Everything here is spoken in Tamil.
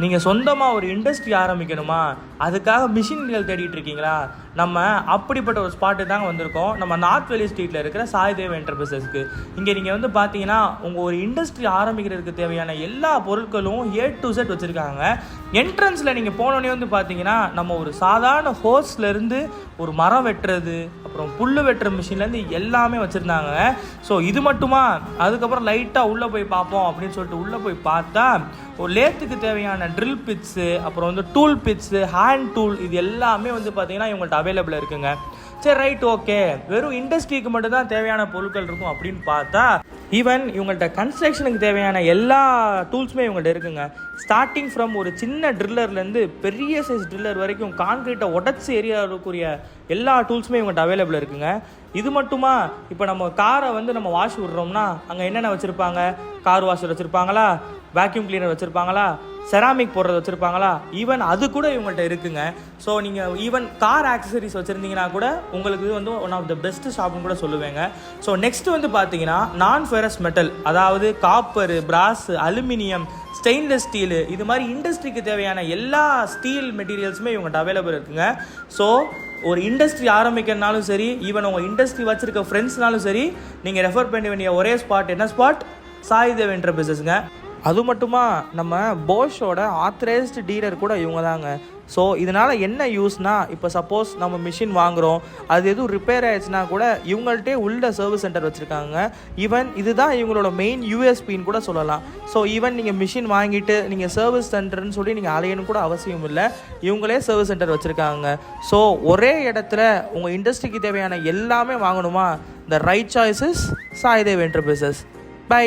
நீங்கள் சொந்தமாக ஒரு இண்டஸ்ட்ரி ஆரம்பிக்கணுமா, அதுக்காக மிஷின்கள் தேடிட்டு இருக்கீங்களா? நம்ம அப்படிப்பட்ட ஒரு ஸ்பாட்டு தாங்க வந்திருக்கோம். நம்ம நார்த் வேலி ஸ்ட்ரீட்டில் இருக்கிற சாய்தேவ் என்டர்பிரைசஸ்க்கு. இங்கே நீங்கள் வந்து பார்த்தீங்கன்னா உங்கள் ஒரு இண்டஸ்ட்ரி ஆரம்பிக்கிறதுக்கு தேவையான எல்லா பொருட்களும் A to Z வச்சுருக்காங்க. என்ட்ரன்ஸில் நீங்கள் போனோடனே வந்து பார்த்தீங்கன்னா நம்ம ஒரு சாதாரண ஹோஸ்லேருந்து ஒரு மரம் வெட்டுறது, அப்புறம் புல் வெட்டுற மிஷின்லேருந்து எல்லாமே வச்சுருந்தாங்க. ஸோ இது மட்டுமா, அதுக்கப்புறம் லைட்டாக உள்ளே போய் பார்ப்போம் அப்படின்னு சொல்லிட்டு உள்ளே போய் பார்த்தா ஒரு லேத்துக்கு தேவையான ட்ரில் பிட்ஸு, அப்புறம் வந்து டூல் பிட்ஸு, ஹேண்ட் டூல், இது எல்லாமே வந்து பார்த்தீங்கன்னா இவங்கள்ட்ட அவைலபிள் இருக்குங்க. சரி, ரைட், ஓகே, வெறும் இண்டஸ்ட்ரிக்கு மட்டும்தான் தேவையான பொருட்கள் இருக்கும் அப்படின்னு பார்த்தா ஈவன் இவங்கள்ட்ட கன்ஸ்ட்ரக்ஷனுக்கு தேவையான எல்லா டூல்ஸுமே இவங்கள்ட்ட இருக்குங்க. ஸ்டார்டிங் ஃப்ரம் ஒரு சின்ன ட்ரில்லர்லேருந்து பெரிய சைஸ் ட்ரில்லர் வரைக்கும் கான்க்ரீட்டை உடச்சி எரியக்கூடிய எல்லா டூல்ஸுமே இவங்கள்ட்ட அவைலபிள் இருக்குங்க. இது மட்டுமா, இப்போ நம்ம காரை வந்து நம்ம வாஷ் விடுறோம்னா அங்கே என்னென்ன வச்சுருப்பாங்க? கார் வாஷர் வச்சுருப்பாங்களா, வேக்யூம் கிளீனர் வச்சுருப்பாங்களா, செராமிக் போடுறது வச்சுருப்பாங்களா, ஈவன் அது கூட இவங்கள்ட்ட இருக்குங்க. ஸோ நீங்கள் ஈவன் கார் ஆக்சசரிஸ் வச்சுருந்தீங்கன்னா கூட உங்களுக்கு இது வந்து ஒன் ஆஃப் த பெஸ்ட் ஷாப்னு கூட சொல்லுவேங்க. ஸோ நெக்ஸ்ட் வந்து பார்த்தீங்கன்னா நான் ஃபெரஸ் மெட்டல், அதாவது காப்பரு, பிராஸ், அலுமினியம், ஸ்டெயின்லெஸ் ஸ்டீலு, இது மாதிரி இண்டஸ்ட்ரிக்கு தேவையான எல்லா ஸ்டீல் மெட்டீரியல்ஸுமே இவங்கள்ட்ட அவைலபிள் இருக்குங்க. ஸோ ஒரு இண்டஸ்ட்ரி ஆரம்பிக்கிறனாலும் சரி, ஈவன் உங்கள் இண்டஸ்ட்ரி வச்சுருக்க ஃப்ரெண்ட்ஸ்னாலும் சரி, நீங்கள் ரெஃபர் பண்ண வேண்டிய ஒரே ஸ்பாட் என்ன ஸ்பாட்? சாய்தேவ் என்டர்பிரைசஸ்ங்க. அது மட்டுமா, நம்ம போஷோட ஆத்தரைஸ்டு டீலர் கூட இவங்க தாங்க. ஸோ இதனால் என்ன யூஸ்னால், இப்போ சப்போஸ் நம்ம மிஷின் வாங்குகிறோம், அது எதுவும் ரிப்பேர் ஆயிடுச்சுன்னா கூட இவங்கள்ட்டே உள்ள சர்வீஸ் சென்டர் வச்சுருக்காங்க. ஈவன் இதுதான் இவங்களோட மெயின் USPன்னு கூட சொல்லலாம். ஸோ ஈவன் நீங்கள் மிஷின் வாங்கிட்டு நீங்கள் சர்வீஸ் சென்டர்னு சொல்லி நீங்கள் அலையணும் கூட அவசியம் இல்லை, இவங்களே சர்வீஸ் சென்டர் வச்சுருக்காங்க. ஸோ ஒரே இடத்துல உங்கள் இண்டஸ்ட்ரிக்கு தேவையான எல்லாமே வாங்கணுமா, the right choices Saidev enterprises. By.